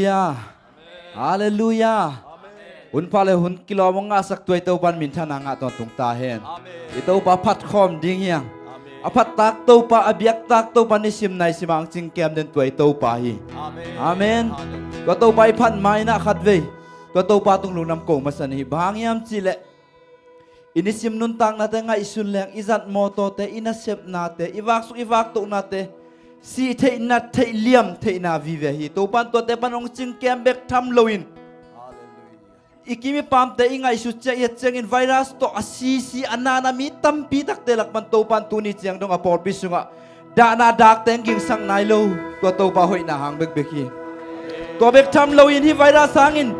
Hallelujah. Hallelujah. Hun pale hun kilo mga sak tuay tau ban min thana nga ton tung ta hen. Ito pa phat khom ding yang. Apat tak tau pa abiak tak tau pa ni sim nai simang ching kem den tuay tau pa hi. Amen. Ko tau pa phat mai na khat ve. Ko tau pa tung lu nam ko masan hi bang yam chile. Inisim nun tang na te nga isun leng izat moto te inasep na te iwak to na te. Si te na te liam te na vive hi to pan to te panong ching kem bek tham loin ikimi pam te inga isu che ye chengin virus to asisi anana mi tampi tak te lak pan to pan tu ni chiang dong a por pisunga da na dak tengking sang nai lo to pa hoi na hang bek bek hi to bek tham loin hi virus hangin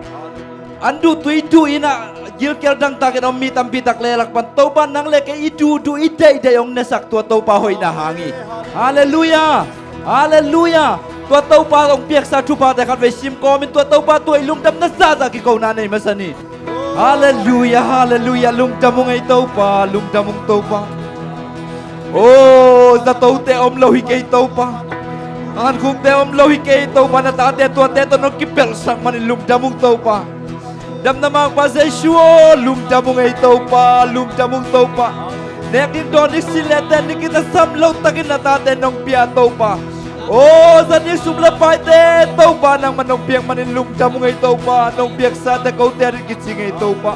andu tu ina gil ker dang tak dom mi tampi tak le lak pan to pan nang le ke itu du ite de yong na sak to pa hoi na hangi. Hallelujah. Hallelujah. Tua tau pa ong piak sa chu pa te khat ve sim ko min tua tau pa tu lung tam na sa za ki ko na nei masani. Hallelujah. Hallelujah. Lung tam ngai tau pa, lung tam mong tau pa. Oh, za tau te om lo hi ke tau pa. An khung te om lo hi ke tau pa na ta te tua te to no ki pel sang man lung tam mong tau pa. Dam na mang pa se shuo lung tam ngai tau pa, lung tam mong tau pa. Nek din don ni sileten ni kita sam lo takin na tate nong pia tau pa. Oh, sa ni subla pa te tau pa nang manong piang manin lung jam ngai tau pa nong piak sa te kau te ri kitsi ngai tau pa.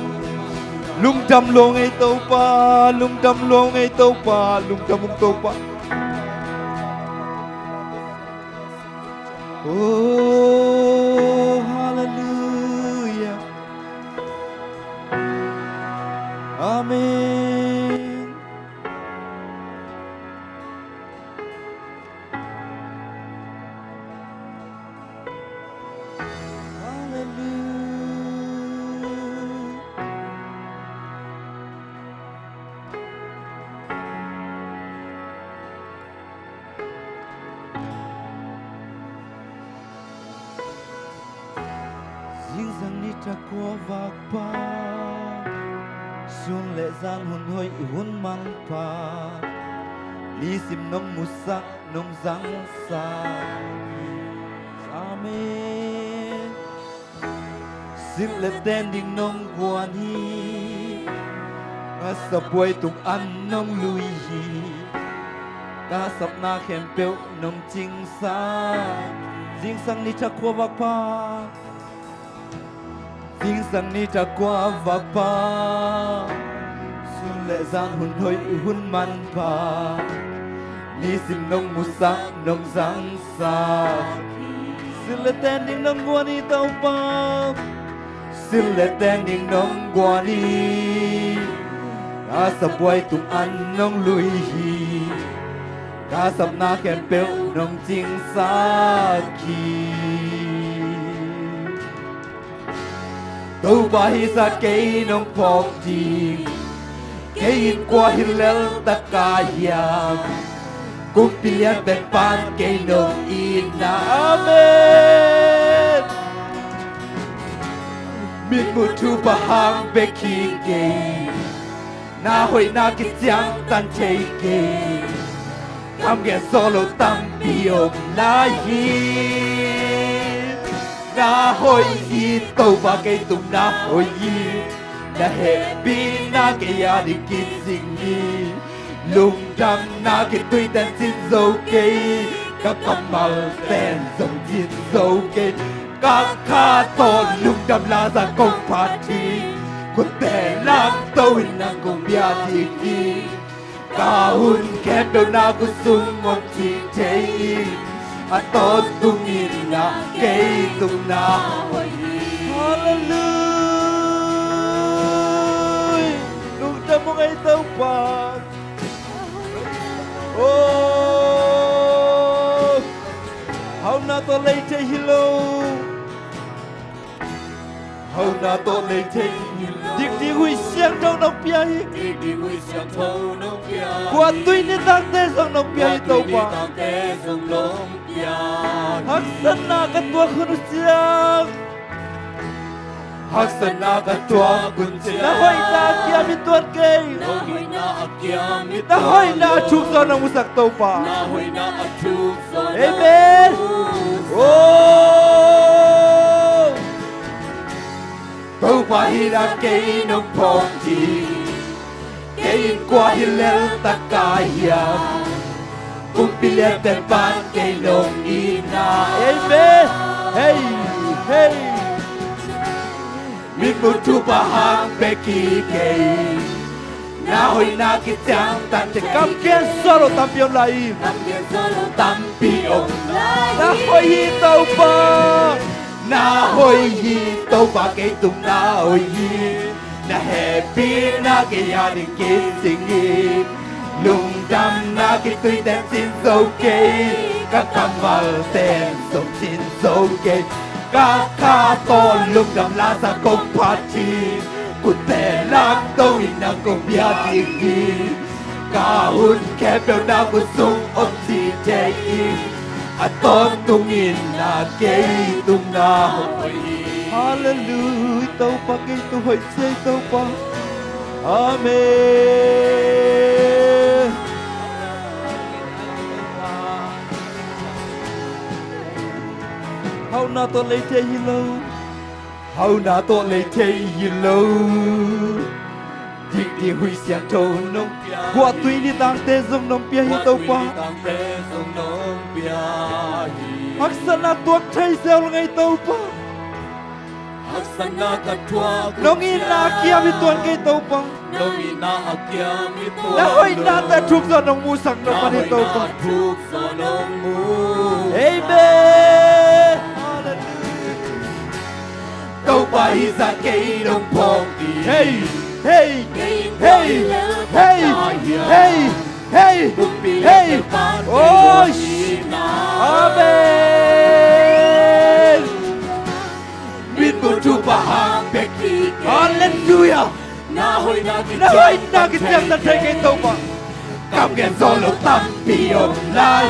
Lung jam lo ngai tau pa, lung jam lo ngai tau pa, lung jam mong tau pa. Oh, hallelujah. Amen. Qua vạc pa xuân lệ gian hồn hôi hun mang pa li sim nong musak nong zang sa amen sim lệ ten ding nong guan hi sa puai tung an nong lui hi ka sap na khem peu nong ching sa jing sang ni cha qua vạc pa tiếng sang ni ta qua vạc pa xuân lệ gian hồn hôi hun man pa ni sim nong musak nong zang sa xuân lệ ten ding nong guan ni tau pa xuân lệ ten ding nong guan ni ka sa puai tung an nong lui hi ka sap na kem peu nong ching sa ki tau pa hi sa kei nong pok ji kei in qua hin lel ta ka yam kum pilian ben pan kei nong in na amen mit mu tu pa hang be ki ke na hoi na ki chiang tan chei ke am ge solo tam biom na hi na hoi hi tau pa kei tum na hoi hi na happy na ke ya di kit sing hi lung dam na ke tui tan sin zo kei ka kamal ten zong jin zo kei ka kha to lung dam la za kong party ko te lam tau na kong bia di ki ka hun ke do na ku sung mon chi chei a to tung in na kei tung na hallelujah lung ta mo ngay tau pa oh how na to lay che hello how na to lay che dik di hui siang trong nong pia hi dik di hui siang trong nong pia kwa tui ni tak te song nong pia hi tau pa Haksana ka tua kun siang Haksana ka tua kun siang Na hoi na kia mi tuan kei Na hoi na kia mi tuan Na hoi na chuk so na musak tau pa Na hoi na chuk so na Amen Oh tàu pa hi ra cây nông phong chi cây qua hi lel ta ca hiam cùng bilet tên ban cây nông ina amen hey hey mình muốn thu pa hang pe ki cây na hoi na ki chang tan te kam ken solo tampion lai na hoi hi tàu pa na hoi hi tàu pa cây tung na hoi hi na happy na cái gia đình kết sinh lung đam na cái tươi đẹp xin dấu kê các cam vào tên sống xin dấu kê các ca to lung đam la sa công party cụt tè làm đâu in na công bia tiếng đi cả hun kẹp béo na của sung ôm gì thế à tôm tung in na cây tung na hồi Hallelujah, tàu pa cây tu hồi xây tàu pa, Amen. Hầu na tôi lấy thế gì lâu, hầu na tôi lấy thế gì lâu, đi huy xiang thâu nông, qua tuy đi tăng tê dùng nông bia hi tàu pa, hắc sơn na tuột thấy gieo ngay tàu pa. Nông ina kia mi tuan cây tàu pa, na hoi na ta trục do nông mu sang nông pa hi tàu pa. Amen. Tàu pa hi ra cây nông phong đi. Hey hey hey hey hey hey hey. Oh, Amen. Biết một chú bà hàng bê kỳ Hallelujah. Na hoi na cái tiếng ta thấy cái tàu pa cảm nhận gió lốc tâm bị ôm lại.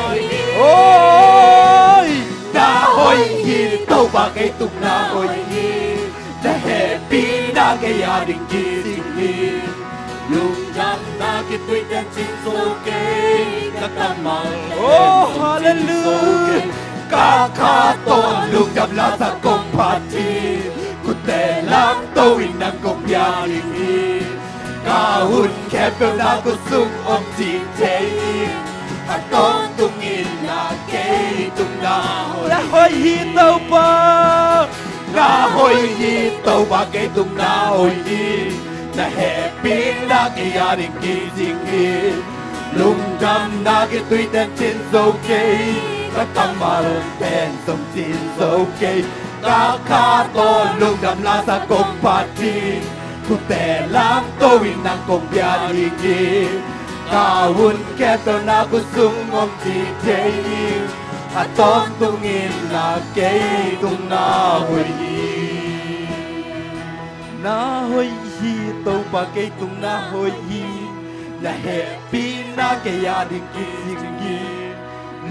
Ôi na hoi hi tàu pa cái tung na hoi hi na happy na cái gia đình chi sinh lung đam na cái tuổi đen chín số kê các tâm mong. Oh hallelujah. Cả khá tôn lung đam la sa công party cụt tè làm tàu in năng công gia đình cả hun kẹp béo na của sung ôm chị thế à tôn tung in na cây tung na hoi hi tàu pa na hoi hi tàu pa cây tung na hoi hi na happy na cái gia đình kỳ sinh lung đam na cái tuổi đen trên dấu cây các tâm mà tên sống xin dấu cây các khá to lung đam la sa công party cụt tè làm tôi in năng công bia đi đi cả hun kẹp béo na của sung ôm chị thế à tóm tung in na cây tung na hoi hi tàu pa cây tung na hoi hi na happy na cái gia đình kỳ sinh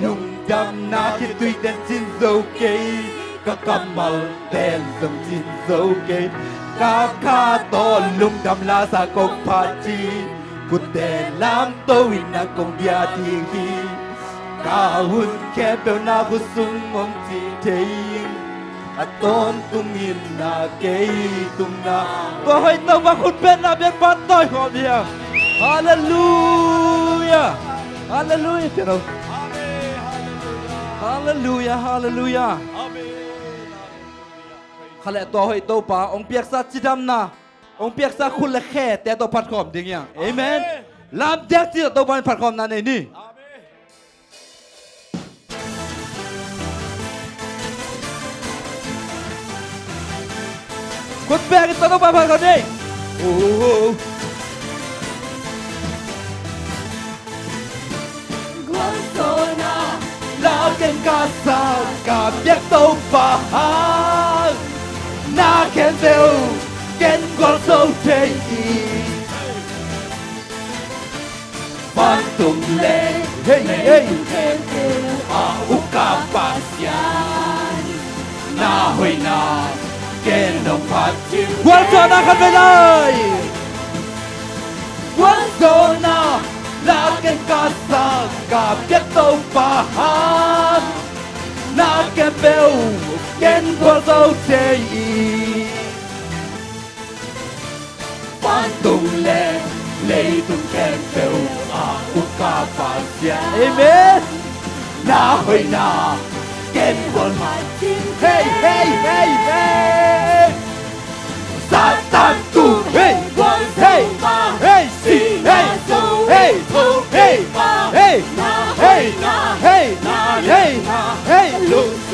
lung đam na cái tuy đen xin dấu cây các cam màu đen dòng xin dấu cây các khá to lung đam la sa công party cụt tè làm tôi in na công bia tiếng hi cả hun kẹp béo na của sung ôm chị thế à tôn tung in na cây tung na tôi hỏi tàu pa khut bên na biết bắt tôi họ bia Hallelujah Hallelujah thế đâu Hallelujah Hallelujah khá lẽ tôi hỏi tàu pa ông piak sa chidam na ông piak sa khul le khe te to phat khom ding yang amen làm chắc chi tàu pa phat khom na này ni kut pe cái tàu pa phat khom đi la ken casa cả biết tàu pa na ken veo ken con sâu thế ban tung lên hey hey a uka pasian na hoi na ken no pati quan zona khăn về đây quan zona la ken casa cả biết tàu pa na ken veo ken con sâu thế Amen. Na hơi na ken quân hey hey hey hey Satan tu hey hey hey si hey hey hey hey hey hey hey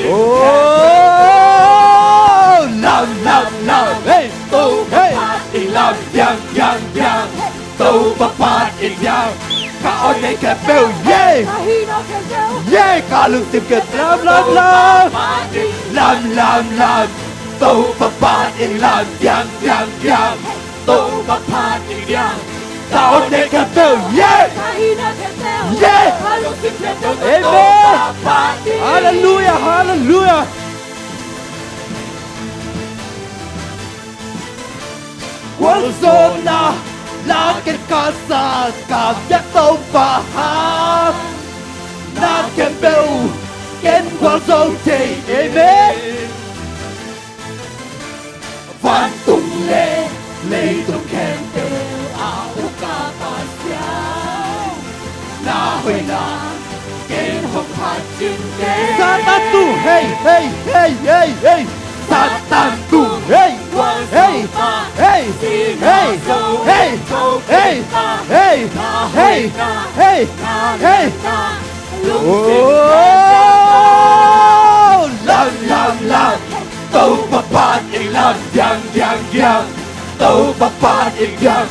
oh làm hey tu hey làm yang tu bapat yang cả ông này kẹp bèo yeah cả lưng tìm kẹp làm tu bapat làm yang tu bapat yang cả ông này kẹp bèo yeah amen hallelujah quân zona la ken casa cả giác tông và hát na ken beu ken quân zona amen văn tung lệ tung ken beu áo cả bàn xiao na hơi na ken hồng hạt chim ken Satan tu hey Satan tu hey hey hey hey hey hey hey hey oh làm tàu bapat làm yang tàu bapat yang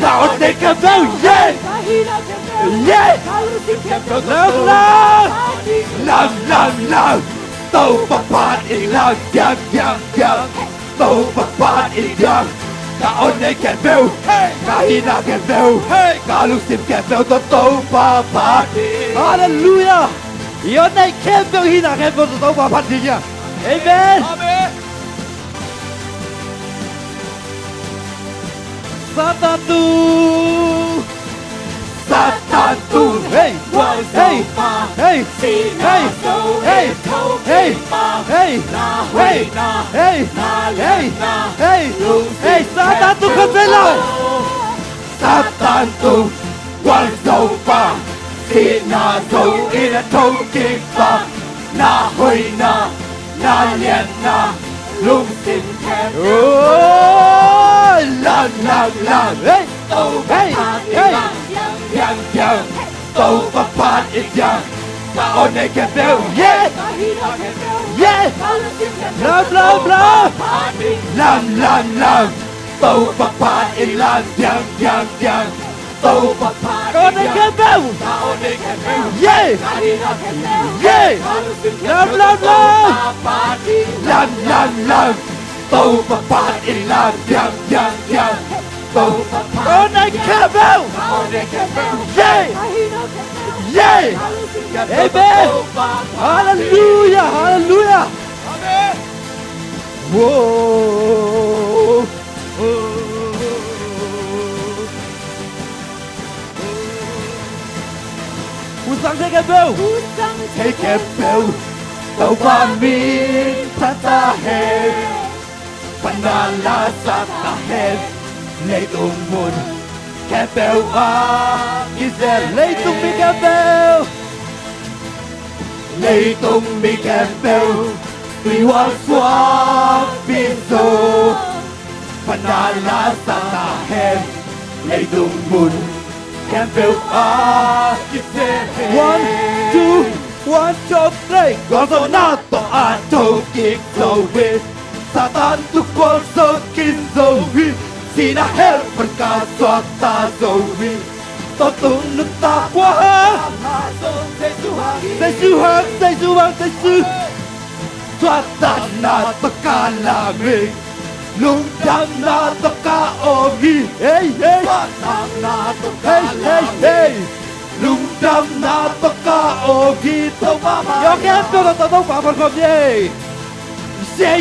tàu để cầm đâu yeah làm tàu bapat làm yang tàu bapat yang cả ông này kẹt bèo cả hina kẹt bèo cả lúc sim kẹt bèo tàu bapat hallelujah ông này kẹt bèo hina kẹt bèo tàu bapat nha amen Satan tu hey hey hey hey hey hey hey hey hey Satan tu không thể nào Satan tu quăng dầu vàng khi na dầu in thâu kịp vàng na hơi na liền na lung xin kẹp làm hey hey hey yang tàu bapat yang cả ông này kẹp bèo yeah làm tàu bapat làm yang tàu bapat ông này kẹp bèo yeah làm tàu bapat làm yang tàu bapat ông này kẹp bèo yeah amen hallelujah amen whoa Usang take a bell tàu ba min ta he panala sa ta he lấy tung mun Kebel is there lấy tung mi kebel lấy tung mi kebel tuy hoa xóa piso panala sa ta he lấy tung mun Kebel is there 1, 2, 1, 2, 3 con số na to ato kick so with Satan tu con số kin so with Sina hel berkaswata Zomi Totunut takwa Sesu Swatan na takalami Lungdam na takaogi Hey hey Swatan na takalami Lungdam na takaogi Tumama Yo kento na tatong paparkom ye Yeah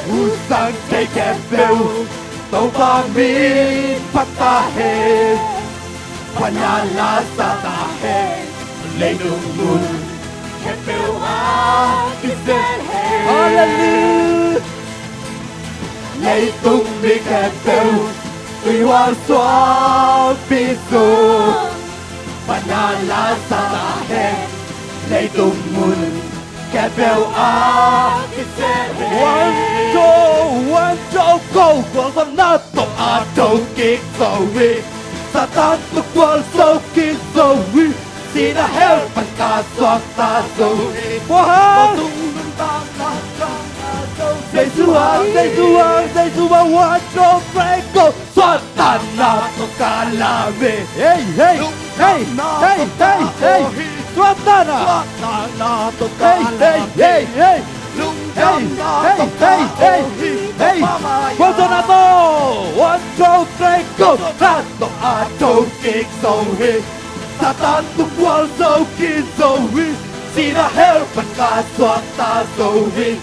Usang kay kebel tau pamit patahe panala sa tahe lenung mun kẹp bèo á cái sen hè Hallelujah lấy tung đi kẹp bèo tùy hoa xóa bi dù Banala sa hen lấy tung mùn kẹp bèo á cái sen hè one two go quang văn na tộc a trâu kích dầu vi Satan tục qual sâu kích dầu vi Si na hell pan ka swak ta dầu vi wow tung ta na trang a dầu Dây du ha one two three go Satan na to ka la vi hey hey hey hey hey hey Swatana Satan na to ka hey la hey vi hey hey Lung hey dam na hey to hey hey hey Bolsonaro one two three go Ra to a trâu kích dầu vi Satan tung qual sâu kích dầu vi Si na hell pan ka swak ta dầu vi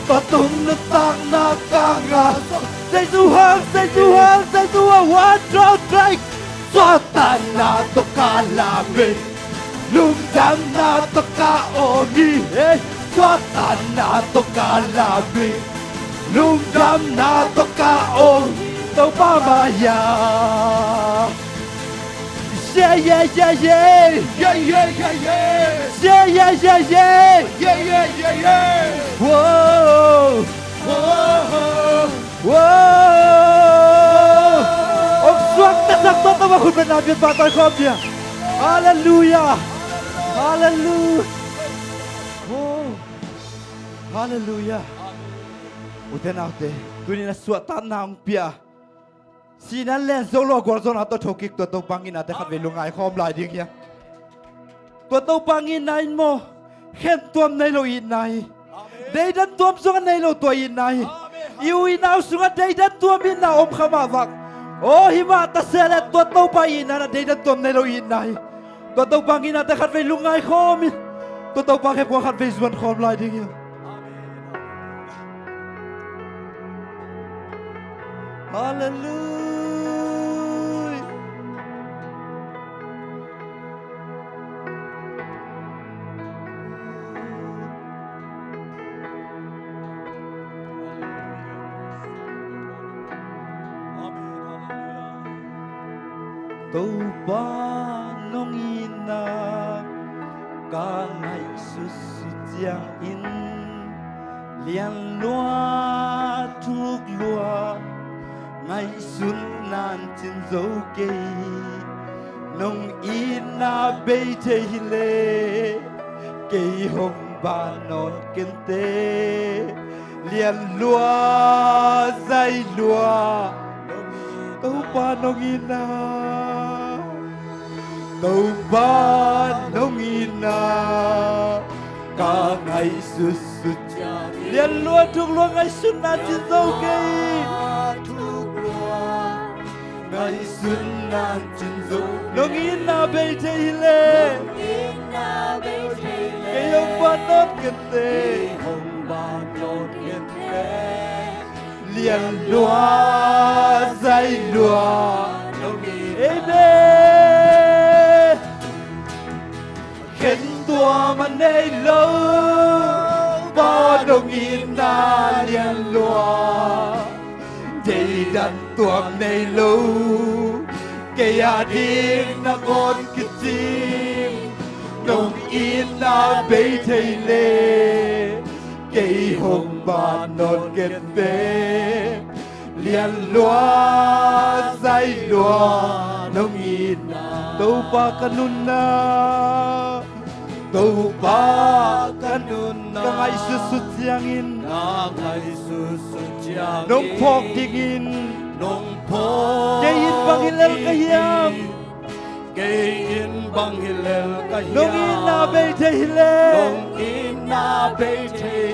Patung na tang na ka nga Dây du ha one two three Satan na to ka la vi Lung dam na to ka o ni hey Satan na to ka la vi Lung dam na to ka o tàu ba mà ya yeah yeah yeah yeah Yeah yeah yeah yeah yeah yeah yeah yeah Yeah yeah yeah yeah whoa Whoa whoa ông xoát tất sắc tốt màคุณเป็นอาเบียนปาตอยคอมเนี่ย hallelujah hallelujah oh hallelujah uten autte tunina suat tanam pia sinan len solo gorzon ato thokik to to pangin ate khat velungai khom lai ding ya to pangin nain mo khen tuam nei lo in nai dei dan tuam sunga nei lo to in nai iu inau sunga dei dan tuam in na om khama vak o hima ta sele to pa in na dei dan tuam nei lo in nai to pangin ate khat velungai khom to pa khe ko khat ve zuan khom lai ding ya hallelujah tâu ba nong ina ka ngai su su chiang in lian loa thuk loa ngày xuân nan trên dấu cây nông ina bay thề lệ cây hồng ba non kinh tế liền lúa dây lúa tâu ba nông ina tâu ba nông ina cả ngày xuân xuân liền lúa thuộc lúa ngày xuân nan trên dấu cây ngày xuân nan trên dấu nông ina bay thề lệ cây hồng ba non kinh tế liền lúa dây lúa amen khen tua mà nay lâu bao đồng ina liền lúa dây đàn tuam nay lâu cây adin na con kitim nông ina bay thề lệ cây hồng ba non kết tế liền lúa dây lúa nông ina tâu pa kanuna tâu pa kanuna ka ngai su su chiangin nông phok tingin cây in bang hilal kayam cây in bang hilal kayam nông ina bay thề lệ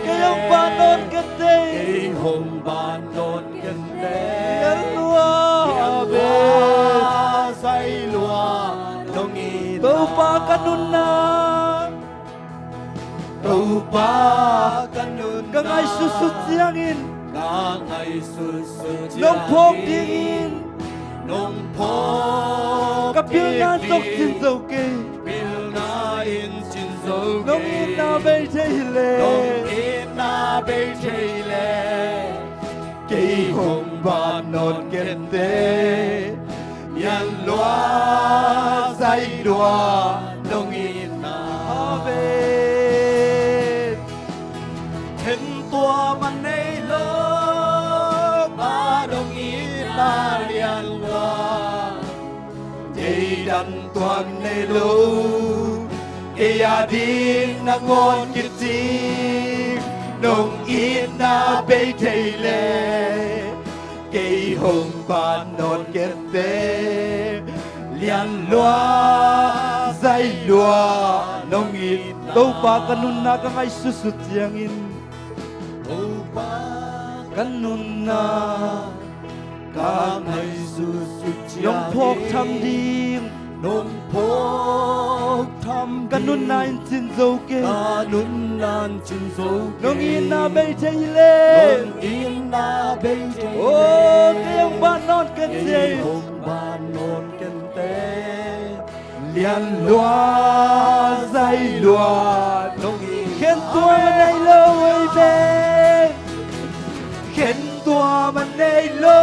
cây hồng ba non kết tế cây hồng ba non kết tế liền lúa say lúa nông ina tâu pa kanuna tâu pa kanun ka ngai su su chiangin ka ngai su su nông phok tingin nông phok ka pil na tok chin dâu cây pil na in chin dâu nông in na bay chạy lệ nông in na bay chạy lệ kỳ hùng bàn nốt kết tế nhân loa dây đùa nông in na Amen hình tua man này lơ ba nông in na liên loa dây đàn tuan này lơ Kaya din na ngon kitim nung ina bay le kay hong panon kente lian loa zay loa nung ina đâu pa kanun na ka ngay susut yangin kanun na ka ngay susut yung phok tham ding nung phok tham kanun na in sin zo ke kanun nan chin zo nung in na bay chạy lệ nung in na bay chạy ô kayong ba non kente hong ba non kente lian loa dây loa nung in khen tua này lâu ấy về khen tua man nei lo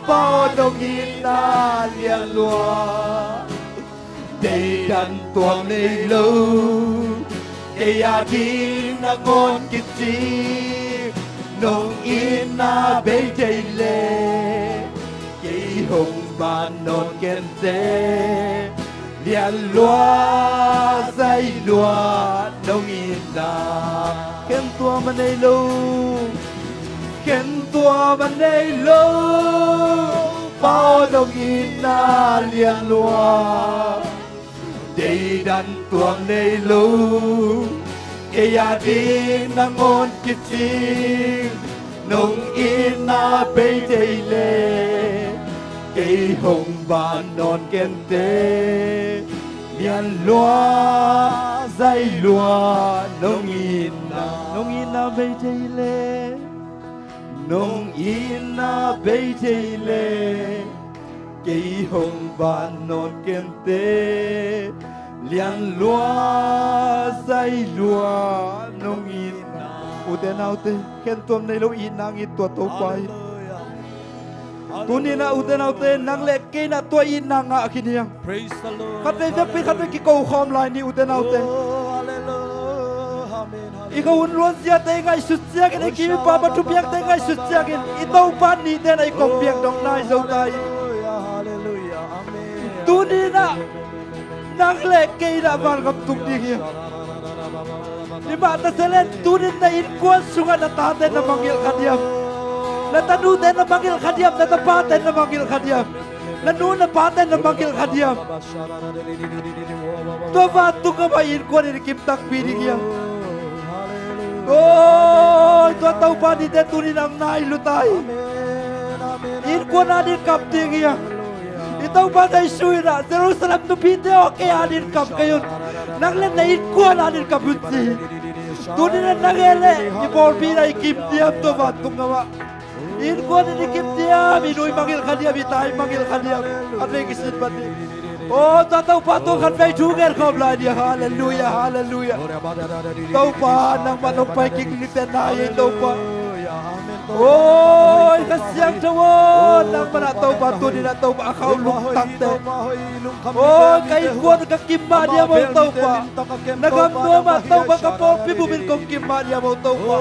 bao nung in na lian loa để đàn tuồng nei lo để a đi na ngon kít chi nung in na bay chạy lệ kỳ hùng ba non kente lian loa dây loa nung in na khen tua mà này lâu khen tua man nei lo bao nung in na lian loa để đàn tuồng nei lo cái a đi na ngon kít chi nung in na bay chạy lệ cái hùng ba non kente lian loa dây loa nung in na bay chạy lệ nung in na bay chạy lệ cái hùng ba non kente lian loa dây loa nung in uten autte khen tuam này lâu in nang in tua tàu quay tu ni na uten autte nang lệ ke na tua in nang ngạ khi niang Praise the Lord. khát về phép khát về cái câu khom lại ni uten autte Hallelujah. Amen. ikaw unluan siya tayo ngay sutsya kini kimi papatupiak tayo ngay sutsya kin itaw pa ni tayo na ikopiak dong na isaw tayo Hallelujah. Amen. tu ni na nang lệ ke na man kam tung ding ya di ba ta selen tu ni na in kuan sunga na tate na manggil kadiam na tanu tayo na manggil kadiam na tapate na manggil kadiam na nu na pate na manggil kadiam tu ba tu ka ba in kuan ni kim tak pining ya ôi tôi tàu pa đi tên tu đi nằm nai lu tai in kuan adin kap ding ya itaw pa tay suy na Jerusalem tu pite okay adin kap kayon nanglen na in kuan adin kap yutsi tu di na nangele ni bol pi na ikim diam to ba tungawa in kuan ni ikim diam inui manggil kadiam itai manggil kadiam ate kisit pati oh tataw pa to kan fay sugar kom la dia hallelujah hallelujah tau pa nang manong pay kiklitan na ay tau pa ôi kasiang jawon nang mana tau pa tu di na tau pa akaw lungtang te ôi kay kuan ka kimma dia mo tau pa nagam tu ma tau pa ka por pi bumin kong kimma dia mo tau pa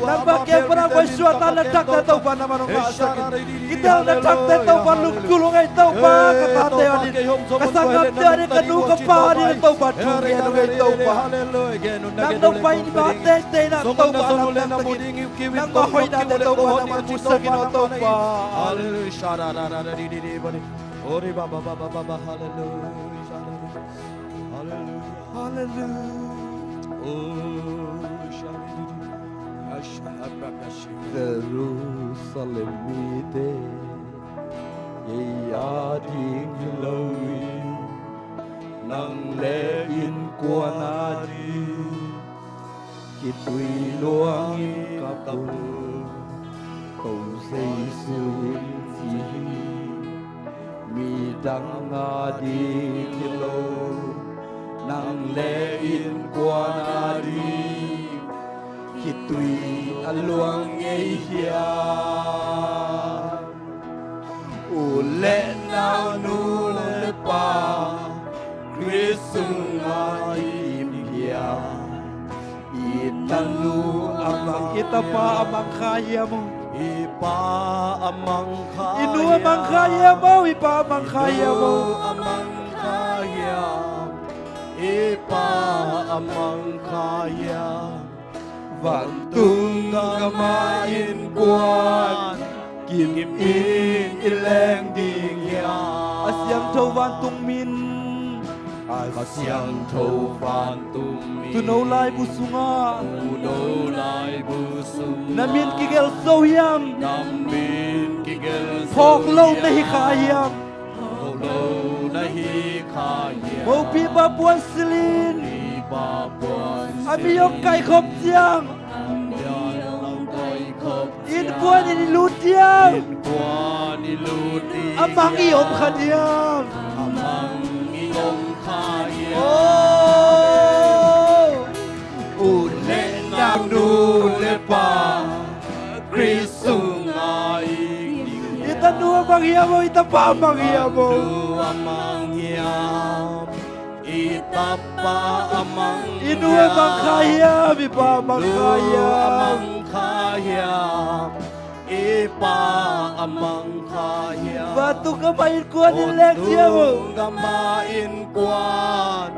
nang bakya parang way suata na tak na tau pa na manong maasa kita na tak te tau pa lungkulong ay tau pa katate adin kasangap te adin kanu ka pa adin tau pa chungi ano ay tau pa nang tau pa ini ba te na tau pa nang mahoy na te tau pa nang mamusa kino tau pa Jerusalem ite ya ding loi nang le in quan adi kitui luang in kapul cầu dây suy chi mi đăng adi lâu nang le in qua na đi khi tùy ăn luang ngây hia u lệ nào nu lệ pa Krisung aim hia itanu amang Kita pa amang kaya mo. ipa amang kaya Inu amang kaya mo. Ipa amang kaya mo. amang kaya ipa amang kaya Vantung kamain quan Kim in ileng ding ya Asyang thâu van tung min. Asyang thâu van tung min Tu nâu lai bu sunga. Tu nâu lai bu sung Namin kigel so yam. Namin kigel Phok lâu nahi kayam. Phok lâu nahi kayam Mo pi ba puan silin. Ba buan Ami yok kai khop jiang. In puan in lut jiang. Quan iludi Amang iom khadiam. Amang iom kaya Oh. Ule nang nu le pa Krisung ai Ita nuwa mangyamo, ita pa mangyamo. amang yam Itapa amang Inuwa mangkayam, ipa mangkayam. amang kaya Ipa amang kaya Batu kamain kuan ilek siya mo. Gamain kuan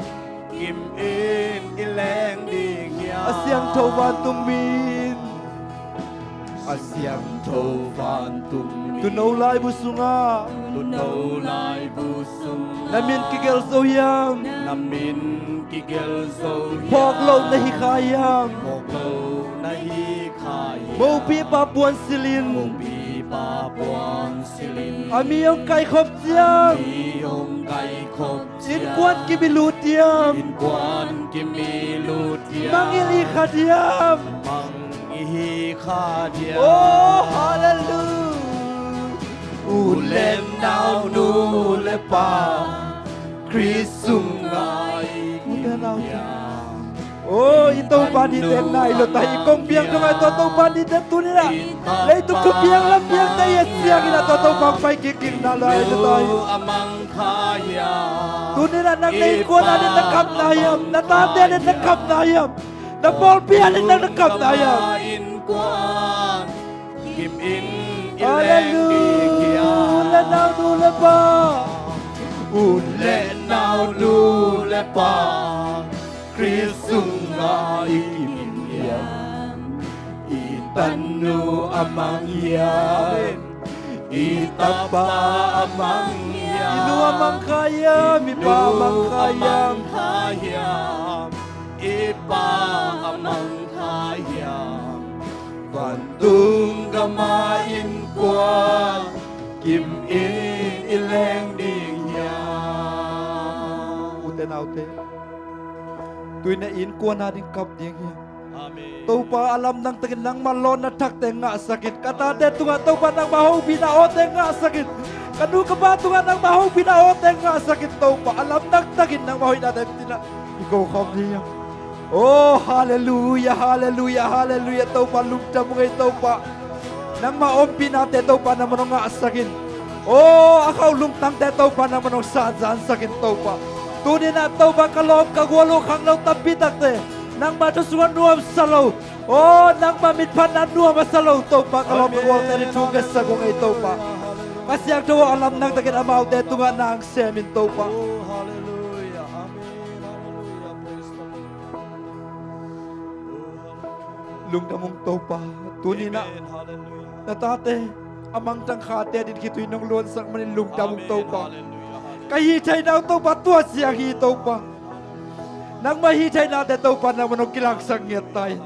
Kim in ileng ding ya Asyang thâu van tung min. Asyang thâu van tung min Tu nâu lai bu sunga. Tu nâu lai bu sung Namin kigel so yam. Namin kigel so Phok lâu nahi kayam. Phok lâu nahi kaya Mo pi pa puan silin. Bi pa buan silin Ami yung kai khop jiang. Iyong kay khop In kuan kibilut yam. In kuan kimi lut ya Mangili khadiam. Mang ihi khadia Oh, hallelujah. Ulem now nu le pa Krisung ai ya Oh, ito pa di tek na ilo tayo ikong biyang nung ito ito pa di tek tu nila. Lay ito ko biyang lang biyang tayo siya kina ito ito pang pay kikik na lang ito tayo. amang kaya Tu nila nang naikuan na din nakap na yam. Natate na nakap na yam. Napolpihan na nakap na yam. in kuan Kim in ileng Hallelujah. Lanaw nula pa. Ule now nu le pa Krisung ai ya Itanu amang ya Itapa amang ya Inu amang kayam, ipa amang kayam. kaya Ipa amang kaya Vantung gamain kwa Kim in ileng ding ya Ute na ute. Tuy na in kuan na din kap ding hiya. Amen Tau pa alam ng tagin ng malon na takte nga sakit. Katate tunga tau pa ng bahaw binaote nga sakit. Kanu ka ba tunga ng bahaw binaote nga sakit. Tau pa alam ng tagin ng bahaw natin tina. Ikaw kam niya. Oh, hallelujah, hallelujah, hallelujah. Tau pa lugta mo ngayon tau pa. Nang maompi natin tau pa naman nga sakit. Oh, akaw lungtang te tau pa naman ang saan sakit tau pa. Tunin na tau pa kaloob kagwalo kang law tapitak te. Nang matusungan nuam salaw. Oh, nang mamitpan na nuam salaw tau pa kaloob kagwalo te rin sa kong ito pa. Kasi ang tawa alam nang tagin amaw te tunga na ang semin tau pa. Oh, hallelujah. Amen. Hallelujah. Praise the Lord. Lungtamong tau pa. Tunin na. Amen. Hallelujah. Natate, amang tangkate din kito'y nang luwan sa manilong tamong tau pa. Hallelujah. Kahitay na tau pa, tuwa siya hitaw pa. Nang mahitay natin tau pa naman ang kilangsang ngitay.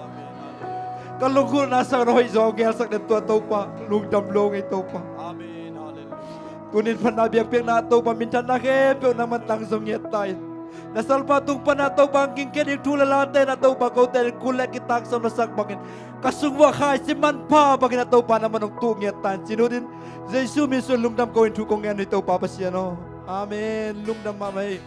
Kalungkul na sa rohoy zogel sa nito tau pa, lungdamlong ito pa. Amen. Hallelujah. Kunin pa nabiyang na tau pa, minsan na kepyo naman tang zong ngitay. Nasalpatong pa na tau pa, ang kingkinig tulalate na tau pa, kautin kulek kitang sa nasakbangin. Kasungwa kay si man pa, bagin na tau pa naman ang tungitan. Sinudin, Jesu miso lungdam kawin tukong yan ito pa pa siya no. Amen. Lungdam mamay.